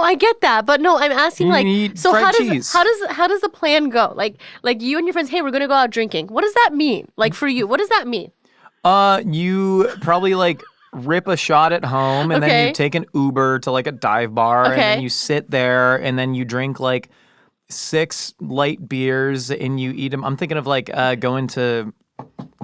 I get that. But no, I'm asking
You
like,
need
so
fried
how
cheese.
does the plan go? Like you and your friends, hey, we're gonna go out drinking. What does that mean? Like for you, what does that mean?
You probably like rip a shot at home and then
Okay.
you take an Uber to like a dive bar and then
Okay.
you sit there and then you drink like 6 light beers and you eat them. I'm thinking of like going to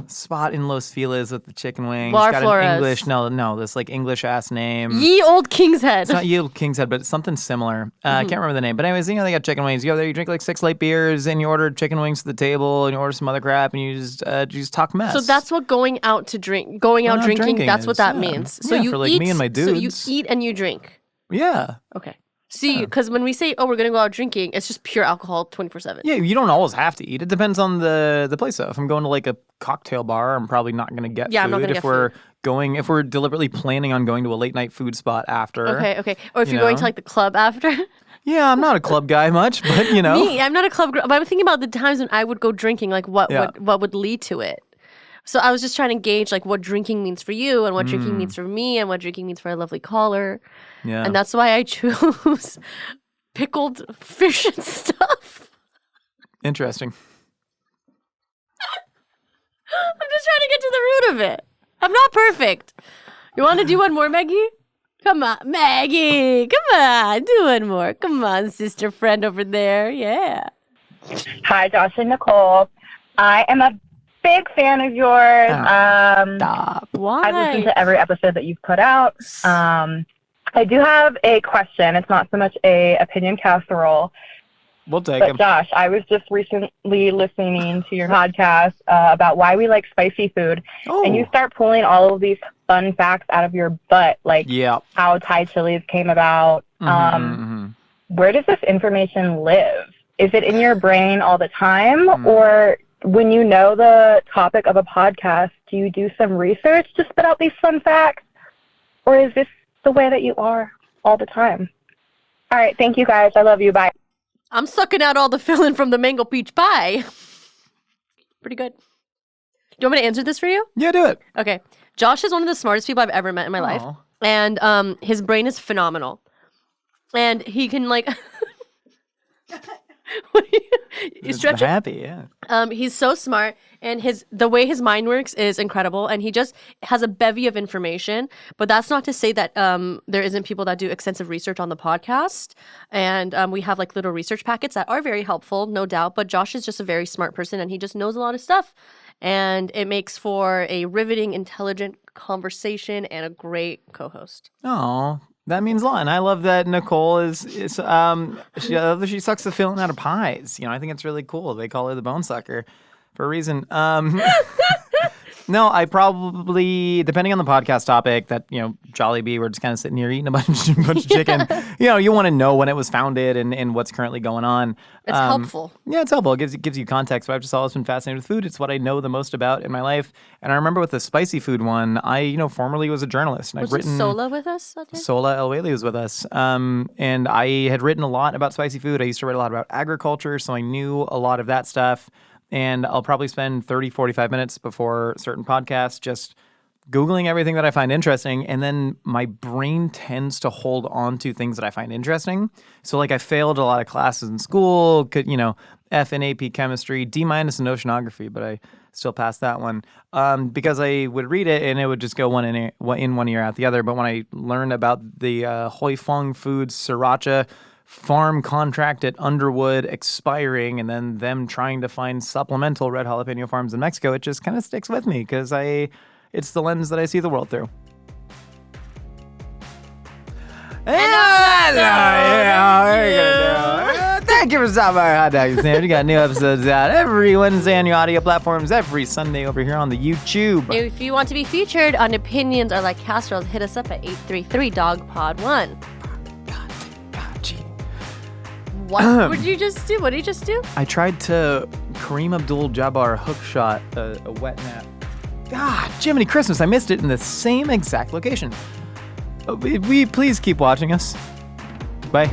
spot in Los Feliz with the chicken wings.
Bar
Got
Flores.
an English, no, this like English ass name.
Ye old King's Head.
It's not Ye Old King's Head, but it's something similar. I can't remember the name. But anyways, they got chicken wings. You go there, you drink like 6 light beers, and you order chicken wings to the table, and you order some other crap, and you just talk mess.
So that's what going out drinking. That's what
is,
that
yeah.
means. So
Yeah,
you
for, like,
eat.
me and my
So you
dudes.
eat and you drink.
Yeah.
Okay. See, because when we say, oh, we're gonna go out drinking, it's just pure alcohol 24/7.
Yeah, you don't always have to eat. It depends on the place. Though, if I'm going to like a cocktail bar, I'm probably not going to get
Yeah,
food.
I'm not gonna
if
get
we're if we're deliberately planning on going to a late night food spot after.
Okay. Or if
You
you're going
know?
to like the club after.
Yeah, I'm not a club guy much, but you know.
Me, I'm not a club girl, but I'm thinking about the times when I would go drinking, like what would lead to it. So I was just trying to gauge like what drinking means for you and what drinking means for me and what drinking means for a lovely caller.
Yeah.
And that's why I choose pickled fish and stuff.
Interesting.
I'm just trying to get to the root of it. I'm not perfect. You want to do one more, Maggie? Come on, Maggie. Come on, do one more. Come on, sister friend over there. Yeah.
Hi, Josh and Nicole. I am a big fan of yours.
Stop.
Why?
I've listened to every episode that you've put out. I do have a question. It's not so much a opinion casserole.
We'll take
But
him.
Josh, I was just recently listening to your podcast about why we like spicy food.
Oh.
And you start pulling all of these fun facts out of your butt, like
Yeah.
how Thai chilies came about, Where does this information live? Is it in your brain all the time? Or when you know the topic of a podcast, do you do some research to spit out these fun facts? Or is this the way that you are all the time? All right. Thank you, guys. I love you. Bye.
I'm sucking out all the filling from the mango peach pie. Pretty good. Do you want me to answer this for you?
Yeah, do it.
Okay. Josh is one of the smartest people I've ever met in my life. And his brain is phenomenal. And he can like... you stretch
happy, yeah.
He's so smart, and the way his mind works is incredible, and he just has a bevy of information. But that's not to say that there isn't people that do extensive research on the podcast, and we have like little research packets that are very helpful, no doubt. But Josh is just a very smart person, and he just knows a lot of stuff, and it makes for a riveting, intelligent conversation and a great co-host.
Oh. That means a lot, and I love that Nicole is she sucks the filling out of pies. I think it's really cool. They call her the bone sucker for a reason. No, I probably, depending on the podcast topic, that Jollibee, we're just kind of sitting here eating a bunch of chicken. You want to know when it was founded and what's currently going on.
It's helpful.
Yeah, it's helpful. It gives you context. But I've just always been fascinated with food. It's what I know the most about in my life. And I remember with the spicy food one, I formerly was a journalist. And
was Sola with us that day?
Sola El-Whaley was with us. And I had written a lot about spicy food. I used to write a lot about agriculture, so I knew a lot of that stuff. And I'll probably spend 30, 45 minutes before certain podcasts just Googling everything that I find interesting. And then my brain tends to hold on to things that I find interesting. So like I failed a lot of classes in school, F in AP chemistry, D- in oceanography, but I still passed that one because I would read it and it would just go one in one ear out the other. But when I learned about the Hoi Fong Foods Sriracha farm contract at Underwood expiring and then them trying to find supplemental red jalapeno farms in Mexico, it just kind of sticks with me because it's the lens that I see the world through. Thank you for stopping by our Hot Dog Stand. We got new episodes out every Wednesday on your audio platforms, every Sunday over here on the YouTube.
If you want to be featured on Opinions or Like Casseroles, hit us up at 833-DOG-POD-1. What did you just do? What did you just do?
I tried to Kareem Abdul-Jabbar hook shot a wet nap. God, Jiminy Christmas, I missed it in the same exact location. We please keep watching us. Bye.